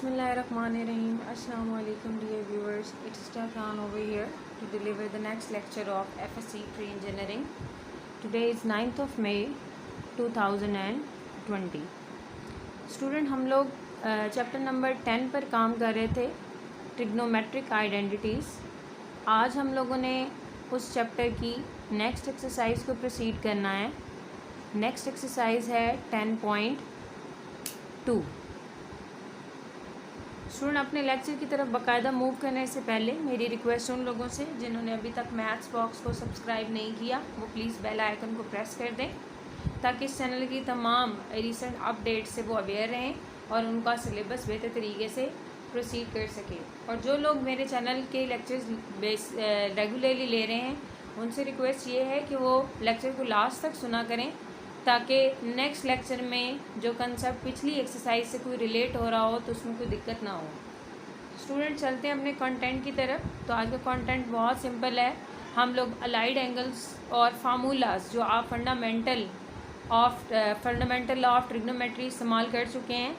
Bismillahirrahmanirrahim. Assalamu alaikum dear viewers. It's Stefan over here to deliver the next lecture of FSC Pre-Engineering. Today is 9th of May 2020. Student हम लोग chapter number 10 पर काम कर रहे थे, trigonometric identities. आज हम लोगों ने उस चैप्टर की नेक्स्ट एक्सरसाइज को प्रोसीड करना है। नेक्स्ट एक्सरसाइज है 10.2। स्टूडेंट अपने लेक्चर की तरफ बाकायदा मूव करने से पहले मेरी रिक्वेस्ट उन लोगों से जिन्होंने अभी तक मैथ्स बॉक्स को सब्सक्राइब नहीं किया वो प्लीज़ बेल आइकन को प्रेस कर दें ताकि इस चैनल की तमाम रिसेंट अपडेट से वो अवेयर रहें और उनका सिलेबस बेहतर तरीके से प्रोसीड कर सकें। और जो लोग मेरे चैनल के लेक्चर्स रेगुलरली ले रहे हैं उनसे रिक्वेस्ट ये है कि वो लेक्चर को लास्ट तक सुना करें ताकि नेक्स्ट लेक्चर में जो कंसेप्ट पिछली एक्सरसाइज से कोई रिलेट हो रहा हो तो उसमें कोई दिक्कत ना हो। स्टूडेंट चलते हैं अपने कंटेंट की तरफ। तो आज का कंटेंट बहुत सिंपल है। हम लोग अलाइड एंगल्स और फार्मूलाज जो आप फंडामेंटल लॉ ऑफ ट्रिग्नोमेट्री इस्तेमाल कर चुके हैं,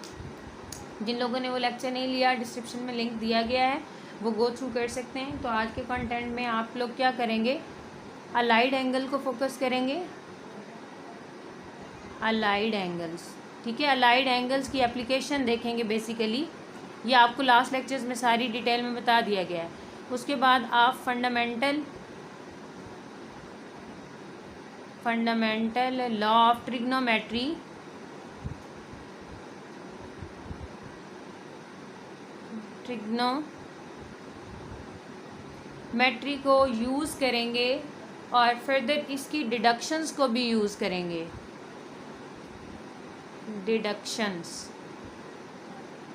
जिन लोगों ने वो लेक्चर नहीं लिया डिस्क्रिप्शन में लिंक दिया गया है, वो गो थ्रू कर सकते हैं। तो आज के कंटेंट में आप लोग क्या करेंगे, अलाइड एंगल को फोकस करेंगे। अलाइड एंगल्स, ठीक है, अलाइड एंगल्स की एप्लीकेशन देखेंगे। बेसिकली ये आपको लास्ट लेक्चर्स में सारी डिटेल में बता दिया गया है। उसके बाद आप फंडामेंटल लॉ ऑफ ट्रिग्नोमेट्री को यूज़ करेंगे और फर्दर इसकी डिडक्शंस को भी यूज़ करेंगे। Deductions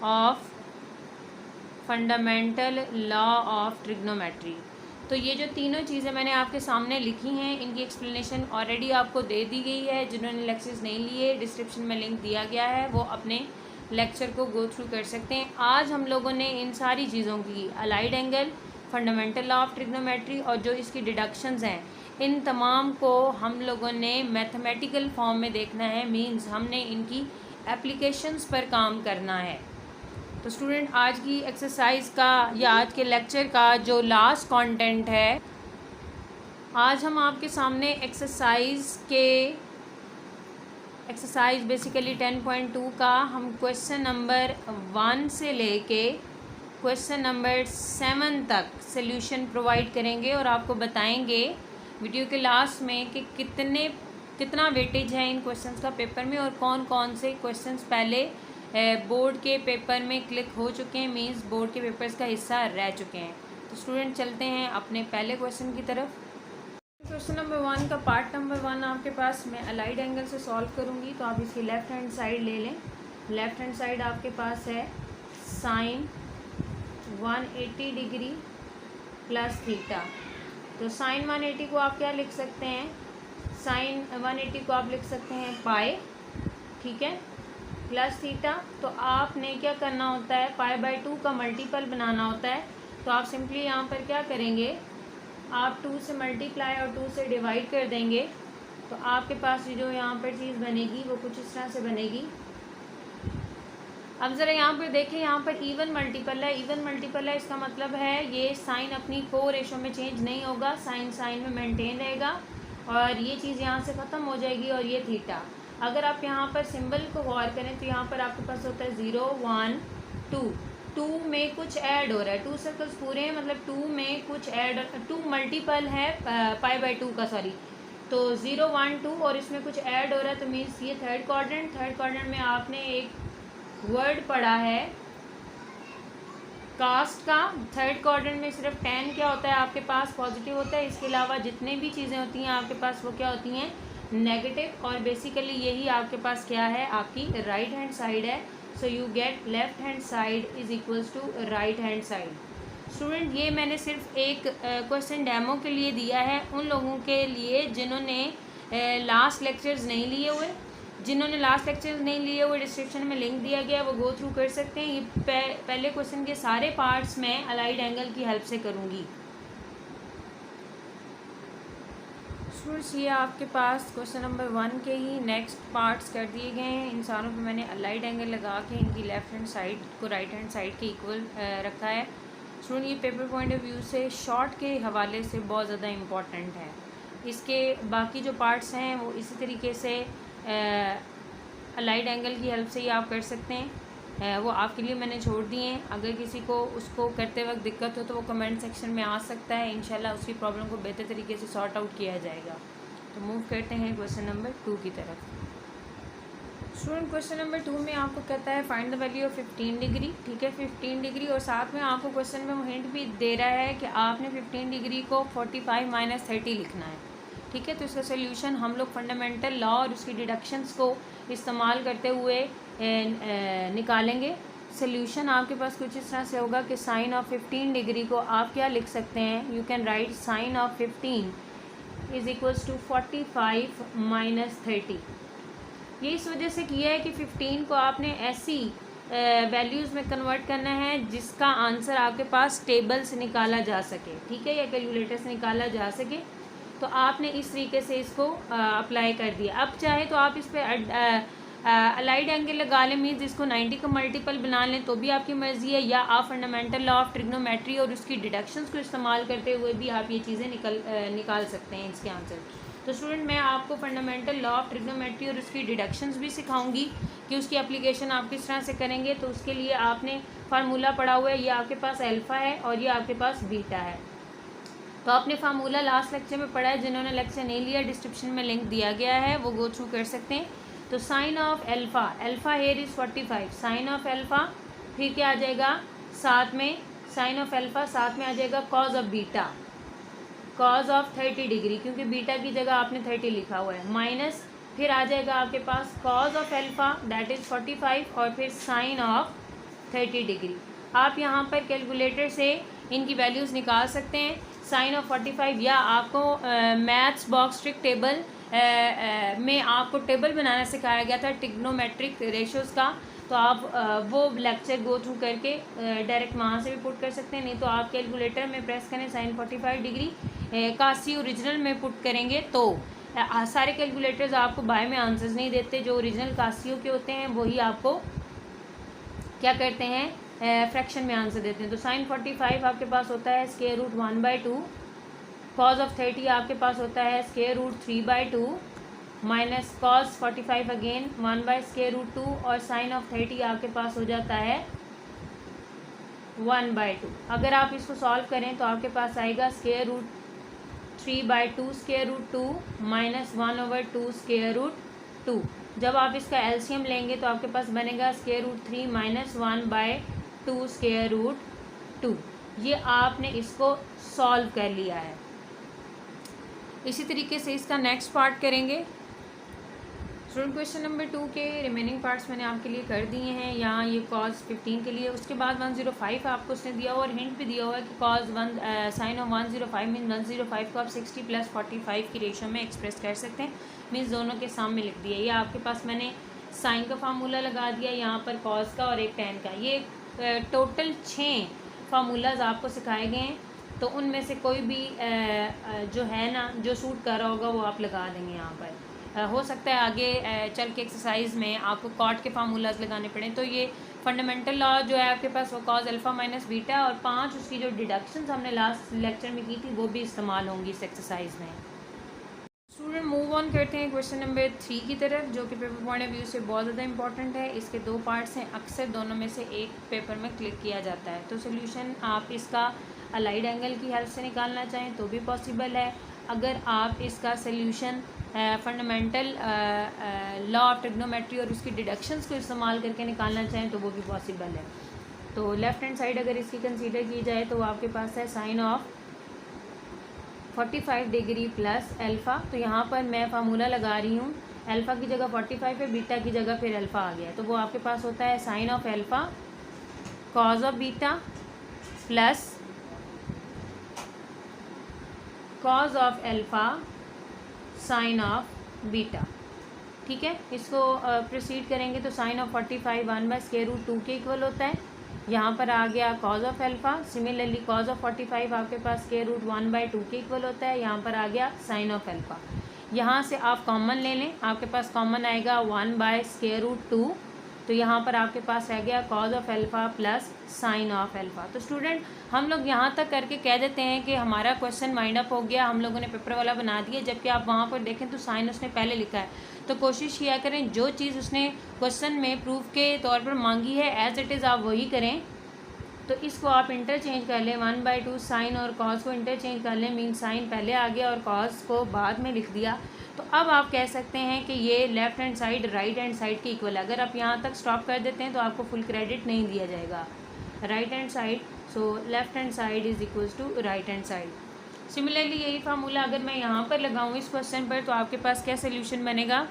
of fundamental law of trigonometry. तो ये जो तीनों चीज़ें मैंने आपके सामने लिखी हैं इनकी एक्सप्लेनेशन ऑलरेडी आपको दे दी गई है। जिन्होंने लेक्चर्स नहीं लिए डिस्क्रिप्शन में लिंक दिया गया है, वो अपने लेक्चर को गो थ्रू कर सकते हैं। आज हम लोगों ने इन सारी चीज़ों की allied angle, fundamental law of trigonometry और जो इसकी डिडक्शंस हैं, इन तमाम को हम लोगों ने मैथमेटिकल फॉर्म में देखना है। मींस हमने इनकी एप्लीकेशंस पर काम करना है। तो स्टूडेंट आज की एक्सरसाइज का या आज के लेक्चर का जो लास्ट कंटेंट है, आज हम आपके सामने एक्सरसाइज बेसिकली 10.2 का हम क्वेश्चन नंबर 1 से लेके क्वेश्चन नंबर 7 तक सॉल्यूशन प्रोवाइड करेंगे और आपको बताएंगे वीडियो के लास्ट में कि कितना वेटेज है इन क्वेश्चंस का पेपर में और कौन कौन से क्वेश्चंस पहले बोर्ड के पेपर में क्लिक हो चुके हैं, मींस बोर्ड के पेपर्स का हिस्सा रह चुके हैं। तो स्टूडेंट चलते हैं अपने पहले क्वेश्चन की तरफ। क्वेश्चन नंबर 1 का पार्ट नंबर 1 आपके पास मैं अलाइड एंगल से सॉल्व करूंगी। तो आप इसकी लेफ़्ट हैंड साइड ले लें। लेफ़्ट हैंड साइड आपके पास है साइन 180 डिग्री प्लस थीटा। तो साइन 180 को आप क्या लिख सकते हैं, साइन 180 को आप लिख सकते हैं पाई, ठीक है, प्लस थीटा। तो आपने क्या करना होता है, पाई/2 का मल्टीपल बनाना होता है। तो आप सिंपली यहाँ पर क्या करेंगे, आप 2 से मल्टीप्लाई और 2 से डिवाइड कर देंगे। तो आपके पास जो यहाँ पर चीज़ बनेगी वो कुछ इस तरह से बनेगी। अब ज़रा यहाँ पर देखें, यहाँ पर इवन मल्टीपल है। इवन मल्टीपल है इसका मतलब है ये साइन अपनी को रेशो में चेंज नहीं होगा, साइन में मेंटेन रहेगा और ये चीज़ यहाँ से ख़त्म हो जाएगी और ये थीटा। अगर आप यहाँ पर सिंबल को गौर करें तो यहाँ पर आपके पास होता है 0 1 2। 2 में कुछ ऐड हो रहा है, 2 सर्कल्स पूरे हैं, मतलब 2 में कुछ ऐड, 2 मल्टीपल है पाई/2 का, सॉरी। तो 0 1 2 और इसमें कुछ ऐड हो रहा है। तो मीन्स ये थर्ड क्वाड्रेंट में आपने एक वर्ड पढ़ा है कास्ट का। थर्ड क्वाड्रेंट में सिर्फ 10 क्या होता है आपके पास, पॉजिटिव होता है। इसके अलावा जितने भी चीज़ें होती हैं आपके पास वो क्या होती हैं, नेगेटिव। और बेसिकली यही आपके पास क्या है, आपकी राइट हैंड साइड है। So you get left hand side is equals to right hand side. Student ये मैंने सिर्फ एक क्वेश्चन डेमो के लिए दिया है उन लोगों के लिए जिन्होंने लास्ट लेक्चर्स नहीं लिए हुए। जिन्होंने लास्ट लेक्चर्स नहीं लिए हुए डिस्क्रिप्शन में लिंक दिया गया, वो गो थ्रू कर सकते हैं। ये पहले क्वेश्चन के सारे पार्ट्स मैं अलाइड एंगल की हेल्प से करूँगी। स्टूडेंट्स ये आपके पास क्वेश्चन नंबर 1 के ही नेक्स्ट पार्ट्स कर दिए गए हैं। इन सारों पे मैंने अलाइड एंगल लगा के इनकी लेफ़्ट हैंड साइड को राइट हैंड साइड के इक्वल रखा है। स्टूडेंट ये पेपर पॉइंट ऑफ व्यू से शॉर्ट के हवाले से बहुत ज़्यादा इम्पॉर्टेंट है। इसके बाकी जो पार्ट्स हैं वो इसी तरीके से अलाइड एंगल की हेल्प से ही आप कर सकते हैं। वो आपके लिए मैंने छोड़ दिए हैं। अगर किसी को उसको करते वक्त दिक्कत हो तो वो कमेंट सेक्शन में आ सकता है। इंशाल्लाह उसकी प्रॉब्लम को बेहतर तरीके से सॉर्ट आउट किया जाएगा। तो मूव करते हैं क्वेश्चन नंबर 2 की तरफ। स्टूडेंट क्वेश्चन नंबर 2 में आपको कहता है find the value of 15 degree. ठीक है, 15 डिग्री और साथ में आपको क्वेश्चन में हिंट भी दे रहा है कि आपने 15 डिग्री को 45 - 30 लिखना है। ठीक है, तो इसका सोल्यूशन हम लोग फंडामेंटल लॉ और उसकी डिडक्शंस को इस्तेमाल करते हुए निकालेंगे। सोल्यूशन आपके पास कुछ इस तरह से होगा कि साइन ऑफ 15 डिग्री को आप क्या लिख सकते हैं, you can write sine of 15 is equals to 45 - 30। ये इस वजह से किया है कि 15 को आपने ऐसी वैल्यूज़ में कन्वर्ट करना है जिसका आंसर आपके पास टेबल से निकाला जा सके। ठीक है, या कैलकुलेटर से निकाला जा सके। तो आपने इस तरीके से इसको अप्लाई कर दिया। अब चाहे तो आप इस पर अलाइड एंगल लगा लें, मीन्स इसको 90 का मल्टीपल बना लें तो भी आपकी मर्ज़ी है, या आप फंडामेंटल लॉ ऑफ ट्रिग्नोमेट्री और उसकी डिडक्शंस को इस्तेमाल करते हुए भी आप ये चीज़ें निकाल सकते हैं इसके आंसर। तो स्टूडेंट मैं आपको फंडामेंटल लॉ ऑफ ट्रिग्नोमेट्री और उसकी डिडक्शंस भी सिखाऊंगी कि उसकी एप्लीकेशन आप किस तरह से करेंगे। तो उसके लिए आपने फार्मूला पढ़ा हुआ है, ये आपके पास अल्फ़ा है और ये आपके पास बीटा है। तो आपने फार्मूला लास्ट लेक्चर में पढ़ा है। जिन्होंने लेक्चर नहीं लिया डिस्क्रिप्शन में लिंक दिया गया है, वो गो थ्रू कर सकते हैं। तो sine of alpha, alpha here is 45, sine of alpha, फिर क्या आ जाएगा साथ में साइन ऑफ अल्फ़ा, साथ में आ जाएगा cos of beta, cause of 30 degree, क्योंकि बीटा की जगह आपने 30 लिखा हुआ है, माइनस फिर आ जाएगा आपके पास cos of alpha that is 45 और फिर साइन ऑफ 30 डिग्री। आप यहाँ पर कैलकुलेटर से इनकी वैल्यूज़ निकाल सकते हैं। साइन ऑफ 45 या आपको मैथ्स बॉक्स ट्रिक टेबल में आपको टेबल बनाना सिखाया गया था ट्रिग्नोमेट्रिक रेशियोज़ का। तो आप वो लेक्चर गो थ्रू करके डायरेक्ट वहाँ से भी पुट कर सकते हैं। नहीं तो आप कैलकुलेटर में प्रेस करें साइन 45 डिग्री का सी ओरिजिनल में पुट करेंगे तो सारे कैलकुलेटर्स आपको बाय में आंसर्स नहीं देते। जो ओरिजिनल कासियो के होते हैं वही आपको क्या करते हैं फ्रैक्शन में आंसर देते हैं। तो साइन 45 आपके पास होता है स्क्वायर रूट 1/2, कॉज ऑफ 30 आपके पास होता है square root 3/2 minus cos 45 again 1/√2 और साइन ऑफ 30 आपके पास हो जाता है 1/2। अगर आप इसको सॉल्व करें तो आपके पास आएगा square root 3/2 square root 2 minus 1/2 square root 2। जब आप इसका एलसीएम लेंगे तो आपके पास बनेगा square root 3 minus 1/2 square root 2। ये आपने इसको सॉल्व कर लिया है। इसी तरीके से इसका नेक्स्ट पार्ट करेंगे। स्टूडेंट क्वेश्चन नंबर 2 के रिमेनिंग पार्ट्स मैंने आपके लिए कर दिए हैं। यहाँ ये कॉज 15 के लिए, उसके बाद 105 आपको उसने दिया हुआ और हिंट भी दिया हुआ है कि कॉज साइन ऑफ 105 मीन 105 को आप 60 + 45 की रेशो में एक्सप्रेस कर सकते हैं। मीन्स दोनों के सामने लिख दिया। ये आपके पास मैंने साइन का फार्मूला लगा दिया, यहाँ पर कॉज का और एक टेन का। ये टोटल 6 फार्मूलाज आपको सिखाए गए हैं। तो उनमें से कोई भी जो है ना जो सूट कर रहा होगा वो आप लगा देंगे यहाँ पर। हो सकता है आगे चल के एक्सरसाइज में आपको कॉट के फार्मूलाज लगाने पड़े। तो ये फंडामेंटल लॉ जो है आपके पास वो कॉज अल्फ़ा माइनस बीटा और 5 उसकी जो डिडक्शंस हमने लास्ट लेक्चर में की थी वो भी इस्तेमाल होंगी इस एक्सरसाइज में। स्टूडेंट मूव ऑन करते हैं क्वेश्चन नंबर 3 की तरफ, जो कि पेपर पॉइंट ऑफ व्यू से बहुत ज़्यादा इंपॉर्टेंट है। इसके 2 पार्ट्स हैं, अक्सर दोनों में से एक पेपर में क्लिक किया जाता है। तो सोल्यूशन आप इसका अलाइड एंगल की हेल्प से निकालना चाहें तो भी पॉसिबल है। अगर आप इसका solution fundamental law of trigonometry और उसकी डिडक्शंस को इस्तेमाल करके निकालना चाहें तो वो भी पॉसिबल है। तो लेफ़्ट हैंड साइड अगर इसकी कंसीडर की जाए तो आपके पास है sine of 45 degree plus alpha. तो यहाँ पर मैं फार्मूला लगा रही हूँ, अल्फ़ा की जगह 45 है, बीटा की जगह फिर अल्फ़ा आ गया। तो वो आपके पास होता है sine of alpha cos of beta plus cos of alpha sine of beta. ठीक है, इसको प्रोसीड करेंगे तो साइन ऑफ 45 1/√2 के इक्वल होता है। यहाँ पर आ गया cause of alpha. Similarly cause of 45 आपके पास स्क्वायर रूट 1/2 के इक्वल होता है। यहाँ पर आ गया साइन ऑफ अल्फ़ा। यहाँ से आप कॉमन ले लें, आपके पास कॉमन आएगा 1/√2। तो यहाँ पर आपके पास रह गया cause of alpha plus sign of alpha. तो स्टूडेंट हम लोग यहाँ तक करके कह देते हैं कि हमारा क्वेश्चन माइंड अप हो गया, हम लोगों ने पेपर वाला बना दिया, जबकि आप वहाँ पर देखें तो साइन उसने पहले लिखा है। तो कोशिश किया करें जो चीज़ उसने क्वेश्चन में प्रूफ के तौर पर मांगी है एज इट इज़ आप वही करें। तो इसको आप इंटरचेंज कर लें, 1/2 साइन और कॉस को इंटरचेंज कर लें, मीन साइन पहले आ गया और कॉस को बाद में लिख दिया। तो अब आप कह सकते हैं कि ये left hand side right hand side के इक्वल है। अगर आप यहाँ तक स्टॉप कर देते हैं तो आपको फुल क्रेडिट नहीं दिया जाएगा। Right hand side, so left hand side is equals to right hand side. Similarly यही फार्मूला अगर मैं यहाँ पर लगाऊँ इस क्वेश्चन पर, तो आपके पास क्या सोल्यूशन बनेगा।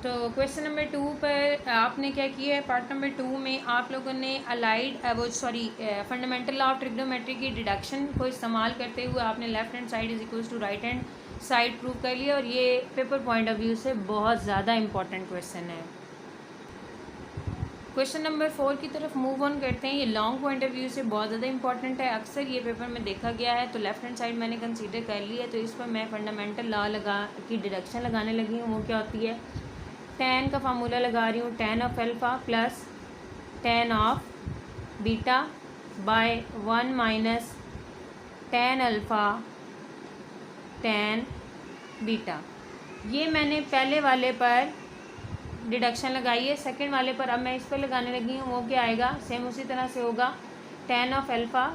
तो क्वेश्चन नंबर 2 पर आपने क्या किया है, पार्ट नंबर 2 में आप लोगों ने फंडामेंटल लॉ ऑफ ट्रिग्नोमेट्री की डिडक्शन को इस्तेमाल करते हुए आपने left hand side is equals to right hand side prove कर लिया। और ये पेपर पॉइंट ऑफ व्यू से बहुत ज़्यादा इंपॉर्टेंट क्वेश्चन है। क्वेश्चन नंबर 4 की तरफ मूव ऑन करते हैं। ये लॉन्ग पॉइंट ऑफ व्यू से बहुत ज़्यादा इंपॉर्टेंट है, अक्सर ये पेपर में देखा गया है। तो लेफ्ट हैंड साइड मैंने कंसीडर कर ली है, तो इस पर मैं फंडामेंटल लॉ की डिडक्शन लगाने लगी हूँ। वो क्या होती है, tan का फार्मूला लगा रही हूँ, tan of alpha plus tan of beta by 1 minus tan alpha tan beta. ये मैंने पहले वाले पर डिडक्शन लगाई है, सेकंड वाले पर अब मैं इस पर लगाने लगी हूँ। वो क्या आएगा, सेम उसी तरह से होगा, tan of alpha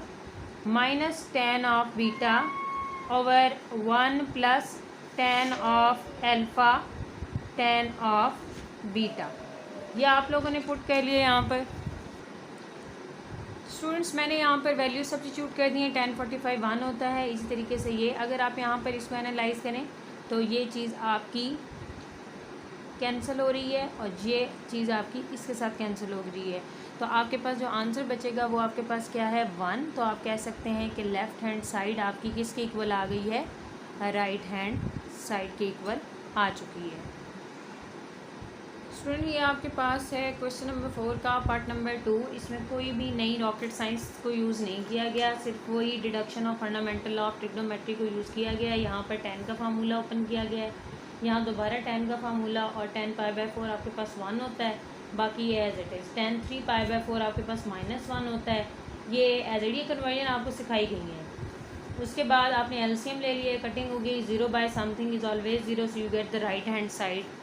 minus tan of beta over 1 plus tan of alpha tan of beta. ये आप लोगों ने पुट कर लिया यहाँ पर। स्टूडेंट्स मैंने यहाँ पर वैल्यू सब्स्टिट्यूट कर दी है, tan 45 1 होता है। इसी तरीके से ये अगर आप यहाँ पर इसको एनालाइज करें तो ये चीज़ आपकी कैंसिल हो रही है और ये चीज़ आपकी इसके साथ कैंसिल हो रही है। तो आपके पास जो आंसर बचेगा वो आपके पास क्या है, 1। तो आप कह सकते हैं कि लेफ़्ट हैंड साइड आपकी किसके इक्वल आ गई है, राइट हैंड साइड के इक्वल आ चुकी है। स्टूडेंट ये आपके पास है क्वेश्चन नंबर 4 का पार्ट नंबर 2। इसमें कोई भी नई रॉकेट साइंस को यूज़ नहीं किया गया, सिर्फ वही deduction of fundamental law of trigonometry को यूज़ किया गया है। यहाँ पर tan का फार्मूला ओपन किया गया है, यहाँ दोबारा tan का फार्मूला और tan π/4 आपके पास 1 होता है, बाकी ये एज इट इज़। tan 3 π/4 आपके पास -1 होता है। ये एज एड कन्वर्जन आपको सिखाई गई है। उसके बाद आपने एलसीएम ले लिया, कटिंग हो गई, 0 by something is always 0, so you get the right hand side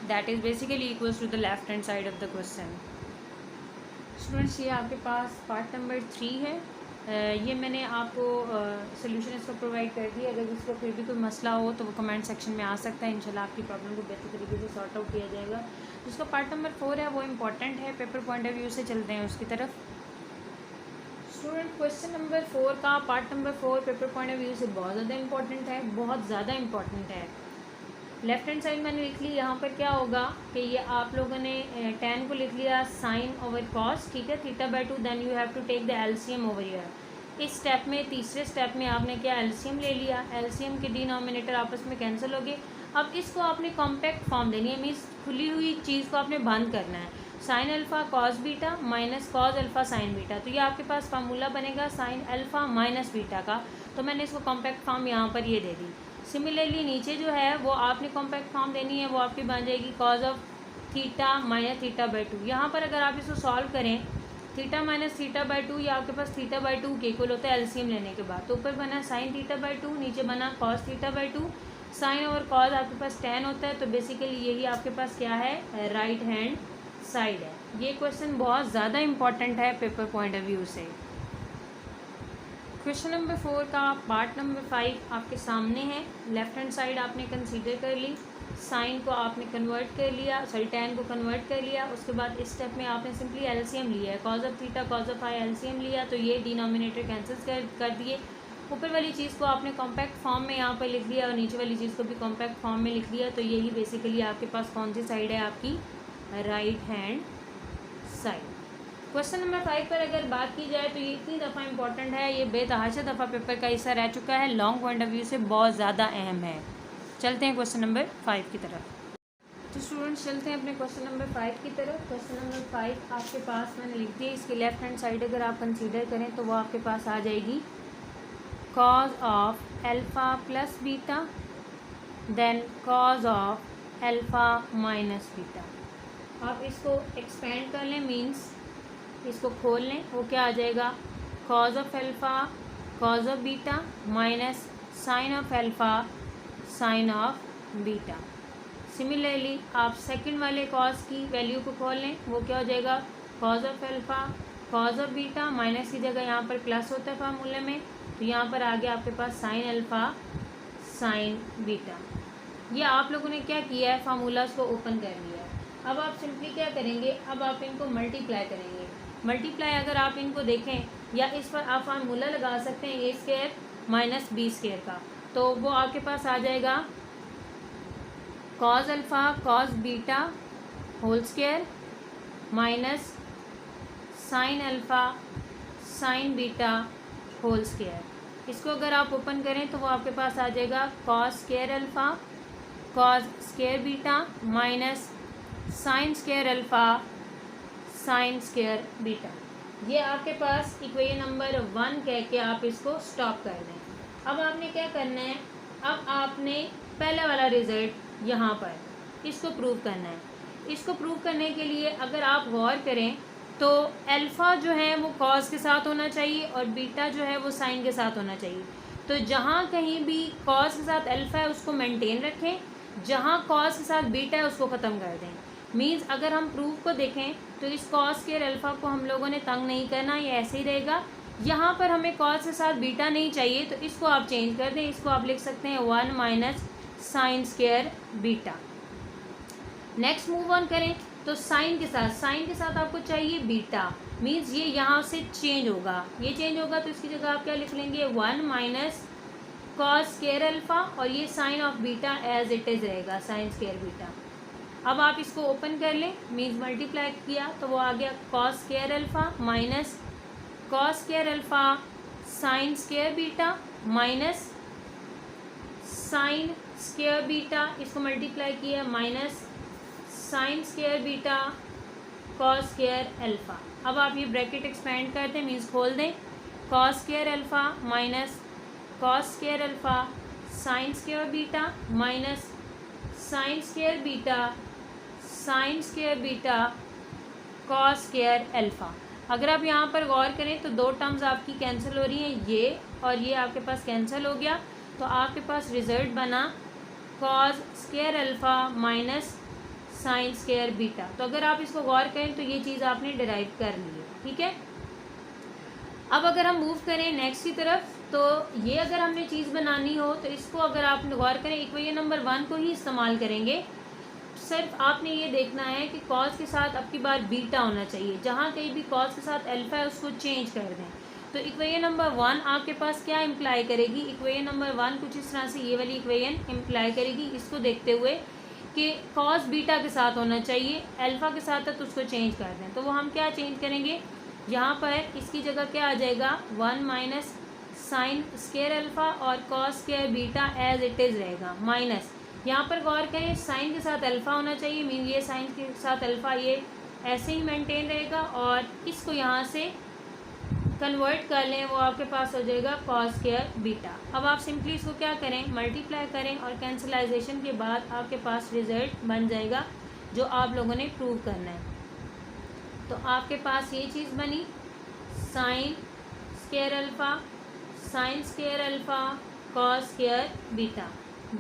that is basically equals to the left hand side of the question. Students ये आपके पास पार्ट नंबर 3 है। ये मैंने आपको सोल्यूशन इसको प्रोवाइड कर दिया। अगर इसको फिर भी कोई मसला हो तो वो कमेंट सेक्शन में आ सकता है, इंशाल्लाह आपकी प्रॉब्लम को बेहतर तरीके से सॉर्ट आउट किया जाएगा। जिसका पार्ट नंबर 4 है वो इम्पॉर्टेंट है, पेपर पॉइंट ऑफ व्यू से चलते हैं उसकी तरफ। स्टूडेंट क्वेश्चन नंबर 4 का part number 4 paper point of view से बहुत ज़्यादा इंपॉर्टेंट है, बहुत ज़्यादा इंपॉर्टेंट है। लेफ्ट हैंड साइड मैंने लिख ली, यहाँ पर क्या होगा कि ये आप लोगों ने tan को लिख लिया साइन ओवर कॉस, ठीक है, θ/2, then you have to take the LCM over here. इस स्टेप में, तीसरे स्टेप में आपने क्या एलसीएम ले लिया, एलसीएम के डिनोमिनेटर आपस में कैंसिल हो गए। अब इसको आपने कॉम्पैक्ट फॉर्म देनी है, मीन्स खुली हुई चीज़ को आपने बंद करना है। Sine alpha cos beta minus cos alpha sine beta, तो ये आपके पास फार्मूला बनेगा साइन अल्फ़ा माइनस बीटा का। तो मैंने इसको कॉम्पैक्ट फॉर्म यहाँ पर ये दे दी। सिमिलरली नीचे जो है वो आपने कॉम्पैक्ट फॉर्म देनी है, वो आपकी बन जाएगी कॉज ऑफ थीटा माइनस θ/2। यहाँ पर अगर आप इसको सॉल्व करें, थीटा माइनस θ/2 ये आपके पास θ/2 के इक्वल होता है एलसीएम लेने के बाद। तो ऊपर बना साइन θ/2, नीचे बना कॉस θ/2। साइन और कॉज आपके पास tan होता है, तो बेसिकली यही आपके पास क्या है, राइट हैंड साइड है। ये क्वेश्चन बहुत ज़्यादा इंपॉर्टेंट है पेपर पॉइंट ऑफ व्यू से। क्वेश्चन नंबर 4 का पार्ट नंबर 5 आपके सामने है। लेफ्ट हैंड साइड आपने कंसीडर कर ली, साइन को आपने कन्वर्ट कर लिया, सॉरी tan को कन्वर्ट कर लिया। उसके बाद इस स्टेप में आपने सिंपली एलसीएम लिया है, cause of theta cause of I LCM लिया, तो ये डिनोमिनेटर कैंसिल कर दिए। ऊपर वाली चीज़ को आपने कॉम्पैक्ट फॉर्म में यहाँ पर लिख लिया और नीचे वाली चीज़ को भी कॉम्पैक्ट फॉर्म में लिख लिया। तो यही बेसिकली आपके पास कौन सी साइड है, आपकी right hand side. Question number 5 पर अगर बात की जाए तो ये इतनी दफ़ा इंपॉर्टेंट है, ये बेतहाशा दफ़ा पेपर का हिस्सा रह चुका है, लॉन्ग पॉइंट ऑफ व्यू से बहुत ज़्यादा अहम है। चलते हैं क्वेश्चन नंबर 5 की तरफ। तो स्टूडेंट्स चलते हैं अपने क्वेश्चन नंबर 5 की तरफ। क्वेश्चन नंबर 5 आपके पास मैंने लिख दिया, इसकी लेफ्ट हैंड साइड अगर आप कंसीडर करें तो वो आपके पास आ जाएगी cos of alpha plus beta then cos of alpha minus beta. आप इसको एक्सपेंड कर लें, मीन्स इसको खोल लें, वो क्या आ जाएगा cos of alpha cos of beta minus sine of alpha sine of beta. Similarly आप सेकंड वाले कॉज की वैल्यू को खोल लें, वो क्या हो जाएगा cos of alpha cos of beta, minus की जगह यहाँ पर प्लस होता है फार्मूले में, तो यहाँ पर आ गया आपके पास साइन अल्फ़ा साइन बीटा। ये आप लोगों ने क्या किया है, फार्मूलाज को ओपन कर लिया है। अब आप सिंपली क्या करेंगे, अब आप इनको मल्टीप्लाई करेंगे। मल्टीप्लाई अगर आप इनको देखें या इस पर आप फार्मूला लगा सकते हैं A square minus B square का, तो वो आपके पास आ जाएगा cos alpha cos beta whole square minus sine alpha sine beta whole square. इसको अगर आप ओपन करें तो वो आपके पास आ जाएगा cos square alpha cos square beta minus sine square alpha sine square beta. ये आपके पास इक्वेशन नंबर 1 कह के आप इसको स्टॉप कर दें। अब आपने क्या करना है, अब आपने पहले वाला रिजल्ट यहाँ पर इसको प्रूव करना है। इसको प्रूव करने के लिए अगर आप गौर करें तो अल्फ़ा जो है वो कॉस के साथ होना चाहिए और बीटा जो है वो साइन के साथ होना चाहिए। तो जहाँ कहीं भी कॉस के साथ अल्फ़ा है उसको मेंटेन रखें, जहाँ कॉस के साथ बीटा है उसको ख़त्म कर दें। मीन्स अगर हम प्रूफ को देखें तो इस कॉस के अल्फ़ा को हम लोगों ने तंग नहीं करना, ये ऐसे ही रहेगा। यहाँ पर हमें कॉस के साथ बीटा नहीं चाहिए तो इसको आप चेंज कर दें, इसको आप लिख सकते हैं 1 minus sine square beta. Next move on करें तो साइन के साथ आपको चाहिए बीटा, मीन्स ये यहाँ से चेंज होगा, ये चेंज होगा तो इसकी जगह आप क्या लिख लेंगे 1 माइनस कॉस स्क्वायर अल्फ़ा और ये sine of beta as it is रहेगा साइन स्क्वायर बीटा। अब आप इसको ओपन कर लें, मीन्स मल्टीप्लाई किया तो वो आ गया cos square alpha minus cos square alpha sine square beta minus sine square beta, इसको मल्टीप्लाई किया minus sine square beta cos square alpha. अब आप ये ब्रैकेट एक्सपेंड करते हैं, मीन्स खोल दें cos square alpha minus cos square alpha sine square beta minus sine square beta sine square beta cos square alpha. अगर आप यहाँ पर गौर करें तो दो टर्म्स आपकी कैंसिल हो रही हैं, ये और ये आपके पास कैंसिल हो गया, तो आपके पास रिजल्ट बना cos square alpha minus sine square beta. तो अगर आप इसको गौर करें तो ये चीज़ आपने डिराइव कर ली है, ठीक है। अब अगर हम मूव करें नेक्स्ट की तरफ, तो ये अगर हमने चीज़ बनानी हो तो इसको अगर आप गौर करें इक्वेशन नंबर 1 को ही इस्तेमाल करेंगे। सिर्फ आपने ये देखना है कि कॉस के साथ अब की बार बीटा होना चाहिए, जहाँ कहीं भी कॉस के साथ अल्फ़ा है उसको चेंज कर दें। तो इक्वेशन नंबर 1 आपके पास क्या इम्प्लाई करेगी, इक्वेशन नंबर 1 कुछ इस तरह से ये वाली इक्वेशन इम्प्लाई करेगी, इसको देखते हुए कि कॉस बीटा के साथ होना चाहिए, अल्फ़ा के साथ है तो उसको चेंज कर दें। तो वो हम क्या चेंज करेंगे, यहाँ पर इसकी जगह क्या आ जाएगा 1 माइनस साइन स्क्वायर अल्फ़ा और cos square beta as it is रहेगा माइनस, यहाँ पर गौर करें साइन के साथ अल्फ़ा होना चाहिए, मीन ये साइन के साथ अल्फ़ा ये ऐसे ही मेंटेन रहेगा और इसको यहाँ से कन्वर्ट कर लें, वो आपके पास हो जाएगा कॉस स्क्वायर बीटा। अब आप सिंपली इसको क्या करें मल्टीप्लाई करें और कैंसलाइजेशन के बाद आपके पास रिजल्ट बन जाएगा जो आप लोगों ने प्रूव करना है। तो आपके पास ये चीज़ बनी sign square alpha sine square alpha cos square beta.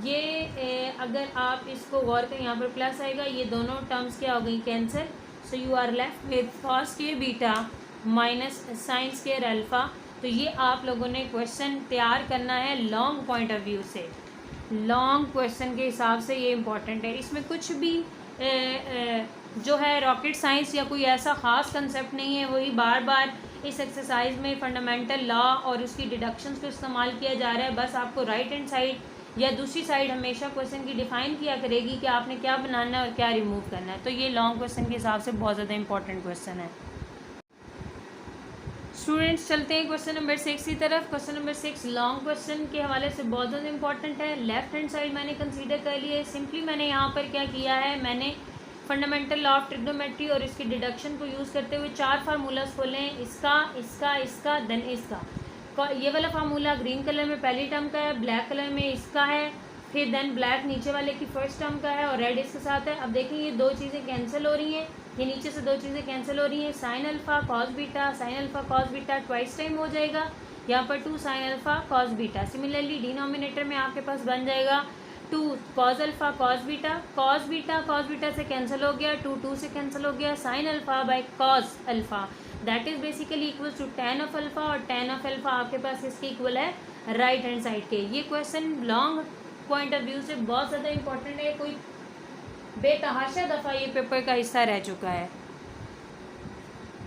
ये अगर आप इसको गौर करें यहाँ पर प्लस आएगा, ये दोनों टर्म्स क्या हो गई cancel, so you are left with cos square beta minus sine square alpha. तो ये आप लोगों ने क्वेश्चन तैयार करना है लॉन्ग पॉइंट ऑफ व्यू से, लॉन्ग क्वेश्चन के हिसाब से ये इम्पॉर्टेंट है। इसमें कुछ भी जो है रॉकेट साइंस या कोई ऐसा ख़ास कंसेप्ट नहीं है, वही बार बार इस एक्सरसाइज में फंडामेंटल लॉ और उसकी डिडक्शंस को इस्तेमाल किया जा रहा है। बस आपको राइट हैंड साइड या दूसरी साइड हमेशा क्वेश्चन की डिफ़ाइन किया करेगी कि आपने क्या बनाना है और क्या रिमूव करना है। तो ये लॉन्ग क्वेश्चन के हिसाब से बहुत ज़्यादा इंपॉर्टेंट क्वेश्चन है। स्टूडेंट्स चलते हैं क्वेश्चन नंबर 6 की तरफ। क्वेश्चन नंबर 6 लॉन्ग क्वेश्चन के हवाले से बहुत ज़्यादा इंपॉर्टेंट है। लेफ्ट हैंड साइड मैंने कंसीडर कर लिया है। सिंपली मैंने यहाँ पर क्या किया है, मैंने फंडामेंटल लॉ ऑफ ट्रिग्नोमेट्री और इसकी डिडक्शन को यूज़ करते हुए 4 फार्मूलाज खोले हैं, इसका इसका इसका देन इसका। ये वाला फार्मूला ग्रीन कलर में पहली टर्म का है, ब्लैक कलर में इसका है, फिर देन ब्लैक नीचे वाले की फर्स्ट टर्म का है और रेड इसके साथ है। अब देखिए ये दो चीज़ें कैंसिल हो रही हैं, ये नीचे से दो चीज़ें कैंसिल हो रही हैं। Sine alpha cos beta, sine alpha cos beta twice time हो जाएगा, यहाँ पर 2 sine alpha cos beta. Similarly denominator में आपके पास बन जाएगा 2 कॉस अल्फा कॉस बीटा से कैंसिल हो गया, 2 से कैंसिल हो गया, sine alpha by cos alpha that is basically equal to tan of alpha, और tan ऑफ अल्फा आपके पास इसके इक्वल है राइट हैंड साइड के। ये question long point of view से बहुत ज़्यादा इंपॉर्टेंट है, कोई बेतहाशा दफ़ा ये पेपर का हिस्सा रह चुका है।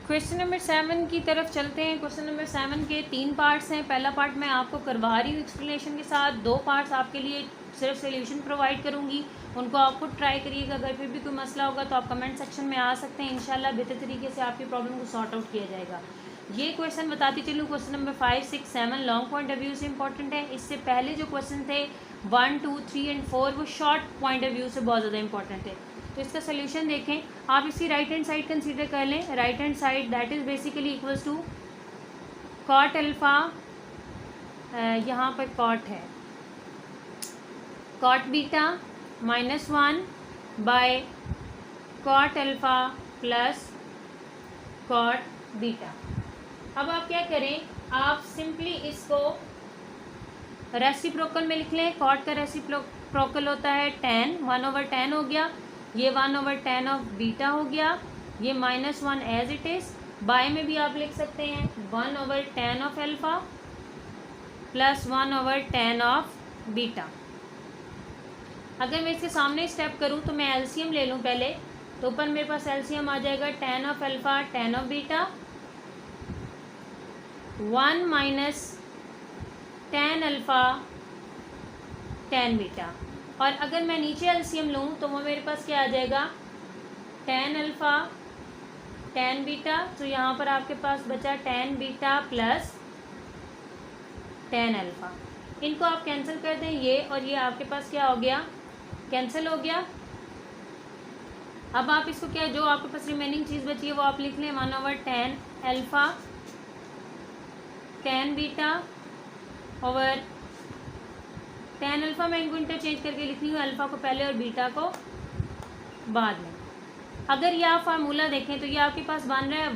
क्वेश्चन नंबर 7 की तरफ चलते हैं। क्वेश्चन नंबर 7 के 3 पार्ट्स हैं। पहला पार्ट मैं आपको करवा रही हूँ एक्सप्लेनेशन के साथ, 2 पार्ट्स आपके लिए सिर्फ सोल्यूशन प्रोवाइड करूँगी, उनको आप खुद ट्राई करिएगा। अगर फिर भी कोई मसला होगा तो आप कमेंट सेक्शन में आ सकते हैं, इंशाल्लाह बेहतर तरीके से आपकी प्रॉब्लम को सॉर्ट आउट किया जाएगा। ये क्वेश्चन बताती चलूँ, question number 5, 6, 7 long point of view से इंपॉर्टेंट है। इससे पहले जो क्वेश्चन थे 1, 2, 3 एंड 4 वो शॉर्ट पॉइंट ऑफ व्यू से बहुत ज़्यादा इंपॉर्टेंट है। तो इसका सोल्यूशन देखें, आप इसकी राइट हैंड साइड कंसीडर कर लें। Right hand side that is basically equals to cot alpha, यहाँ पर कॉट है, cot beta -1 by cot alpha plus cot beta. अब आप क्या करें, आप सिंपली इसको रेसिप्रोकल में लिख लें। कॉट का रेसिप्रोकल होता है tan, 1/tan हो गया, ये 1/tan ऑफ बीटा हो गया, ये -1 एज इट इज़। बाय में भी आप लिख सकते हैं 1/tan of alpha plus 1/tan of beta. अगर मैं इसके सामने स्टेप करूं तो मैं एलसीएम ले लूं पहले, तो ऊपर मेरे पास एलसीएम आ जाएगा tan of alpha tan of beta 1 minus tan alpha tan beta. और अगर मैं नीचे एलसीएम लूँ तो वो मेरे पास क्या आ जाएगा, tan अल्फ़ा tan बीटा, तो यहाँ पर आपके पास बचा tan beta plus tan alpha. इनको आप कैंसिल कर दें, ये और ये आपके पास क्या हो गया, कैंसिल हो गया। अब आप इसको क्या, जो आपके पास रिमेनिंग चीज़ बची है वो आप लिख लें 1/tan alpha tan beta over tan alpha. मैं इनको इंटरचेंज करके लिख रही हूँ, अल्फ़ा को पहले और बीटा को बाद में। अगर ये आप फार्मूला देखें तो ये आपके पास बन रहा है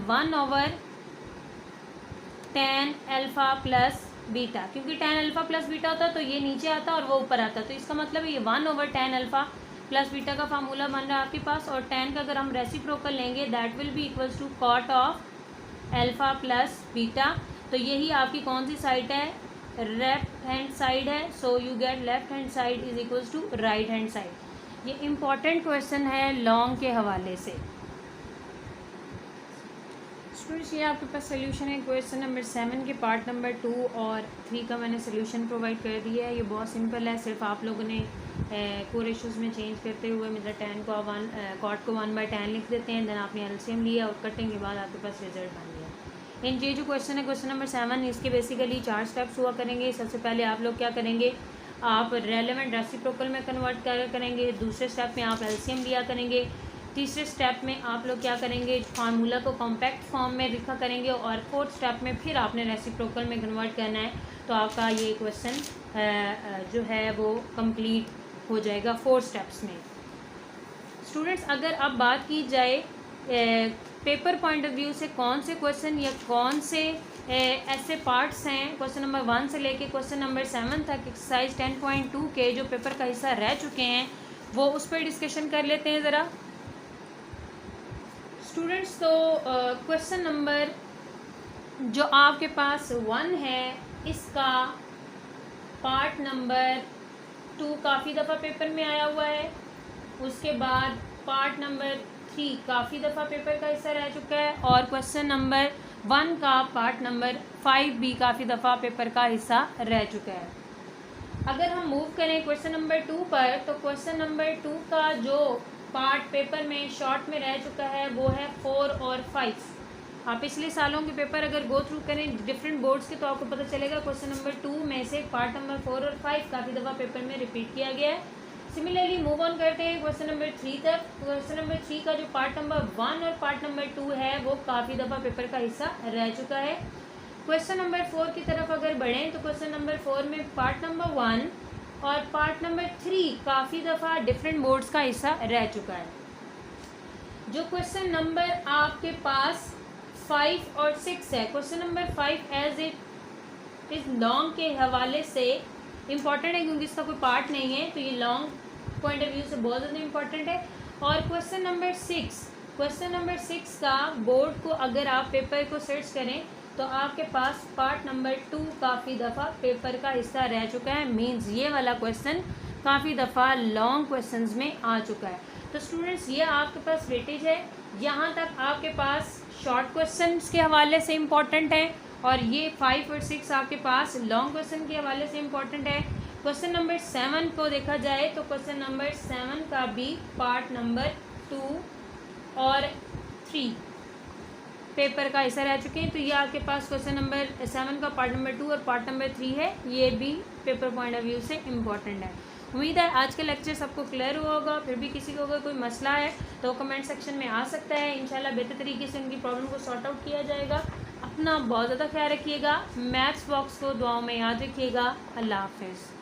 1/tan अल्फ़ा प्लस बीटा, क्योंकि tan अल्फ़ा प्लस बीटा होता तो ये नीचे आता और वो ऊपर आता, तो इसका मतलब ये 1/tan अल्फ़ा प्लस बीटा का फार्मूला बन रहा है आपके पास। और tan का अगर हम रेसिप्रोकल लेंगे that will be equals to cot of alpha plus beta. तो यही आपकी कौन सी साइड है, लेफ्ट हैंड साइड है। So you get left hand side is equals to right hand side. ये इम्पॉर्टेंट क्वेश्चन है लॉन्ग के हवाले से। स्टूडेंट्स ये आपके पास सोल्यूशन है क्वेश्चन नंबर 7 के पार्ट नंबर 2 और 3 का मैंने सोल्यूशन प्रोवाइड कर दिया है। ये बहुत सिंपल है, सिर्फ आप लोगों ने कोर रेशियोज में चेंज करते हुए मतलब tan को कॉट को 1/tan लिख देते हैं, देन आपने एलसीएम लिया और कटिंग के बाद आपके पास रिजल्ट बन गया। इन ये जो क्वेश्चन है क्वेश्चन नंबर 7, इसके बेसिकली 4 स्टेप्स हुआ करेंगे। सबसे पहले आप लोग क्या करेंगे, आप रेलेवेंट रेसिप्रोकल में कन्वर्ट करेंगे। दूसरे स्टेप में आप एलसीएम लिया करेंगे। तीसरे स्टेप में आप लोग क्या करेंगे, फार्मूला को कॉम्पैक्ट फॉर्म में लिखा करेंगे। और फोर्थ स्टेप में फिर आपने रेसिप्रोकल में कन्वर्ट करना है, तो आपका ये क्वेश्चन जो है वो कंप्लीट हो जाएगा 4 स्टेप्स में। स्टूडेंट्स अगर अब बात की जाए पेपर पॉइंट ऑफ व्यू से कौन से क्वेश्चन या कौन से ऐसे पार्ट्स हैं क्वेश्चन नंबर 1 से लेके क्वेश्चन नंबर 7 तक एक्सरसाइज 10.2 के जो पेपर का हिस्सा रह चुके हैं, वो उस पर डिस्कशन कर लेते हैं ज़रा। स्टूडेंट्स तो क्वेश्चन नंबर जो आपके पास 1 है, इसका पार्ट नंबर 2 काफ़ी दफ़ा पेपर में आया हुआ है। उसके बाद पार्ट नंबर 3 काफ़ी दफ़ा पेपर का हिस्सा रह चुका है, और क्वेश्चन नंबर 1 का पार्ट नंबर 5 भी काफ़ी दफ़ा पेपर का हिस्सा रह चुका है। अगर हम मूव करें क्वेश्चन नंबर 2 पर, तो क्वेश्चन नंबर 2 का जो पार्ट पेपर में शॉर्ट में रह चुका है वो है 4 और 5। आप पिछले सालों के पेपर अगर गो थ्रू करें डिफरेंट बोर्ड्स के तो आपको पता चलेगा क्वेश्चन नंबर 2 में से पार्ट नंबर 4 और 5 काफ़ी दफ़ा पेपर में रिपीट किया गया है। सिमिलरली मूव ऑन करते हैं क्वेश्चन नंबर 3 तक। क्वेश्चन नंबर 3 का जो पार्ट नंबर 1 और पार्ट नंबर 2 है वो काफ़ी दफ़ा पेपर का हिस्सा रह चुका है। क्वेश्चन नंबर 4 की तरफ अगर बढ़ें तो क्वेश्चन नंबर 4 में पार्ट नंबर 1 और पार्ट नंबर 3 काफ़ी दफ़ा डिफरेंट बोर्ड्स का हिस्सा रह चुका है। जो क्वेश्चन नंबर आपके पास 5 और 6 है, question number 5 as it is long के हवाले से इम्पॉर्टेंट है क्योंकि इसका कोई पार्ट नहीं है, तो ये लॉन्ग पॉइंट ऑफ व्यू से बहुत ज़्यादा इम्पॉर्टेंट है। और क्वेश्चन नंबर 6 का बोर्ड को अगर आप पेपर को सर्च करें तो आपके पास पार्ट नंबर 2 काफ़ी दफ़ा पेपर का हिस्सा रह चुका है। मीन्स ये वाला क्वेश्चन काफ़ी दफ़ा लॉन्ग क्वेश्चंस में आ चुका है। तो स्टूडेंट्स ये आपके पास वेटेज है। यहाँ तक आपके पास शॉर्ट क्वेश्चंस के हवाले से इम्पॉर्टेंट है और ये 5 और 6 आपके पास लॉन्ग क्वेश्चन के हवाले से इम्पॉर्टेंट है। क्वेश्चन नंबर 7 को देखा जाए तो क्वेश्चन नंबर 7 का भी पार्ट नंबर 2 और 3 पेपर का हिस्सा रह चुके हैं। तो ये आपके पास क्वेश्चन नंबर 7 का पार्ट नंबर 2 और पार्ट नंबर 3 है, ये भी पेपर पॉइंट ऑफ व्यू से इम्पॉर्टेंट है। उम्मीद है आज का लेक्चर सबको क्लियर हुआ होगा। फिर भी किसी को अगर कोई मसला है तो कमेंट सेक्शन में आ सकता है। इंशाल्लाह बेहतर तरीके से उनकी प्रॉब्लम को सॉर्ट आउट किया जाएगा। अपना बहुत ज़्यादा ख्याल रखिएगा। मैथ्स बॉक्स को दुआओं में याद रखिएगा। अल्लाह हाफिज़।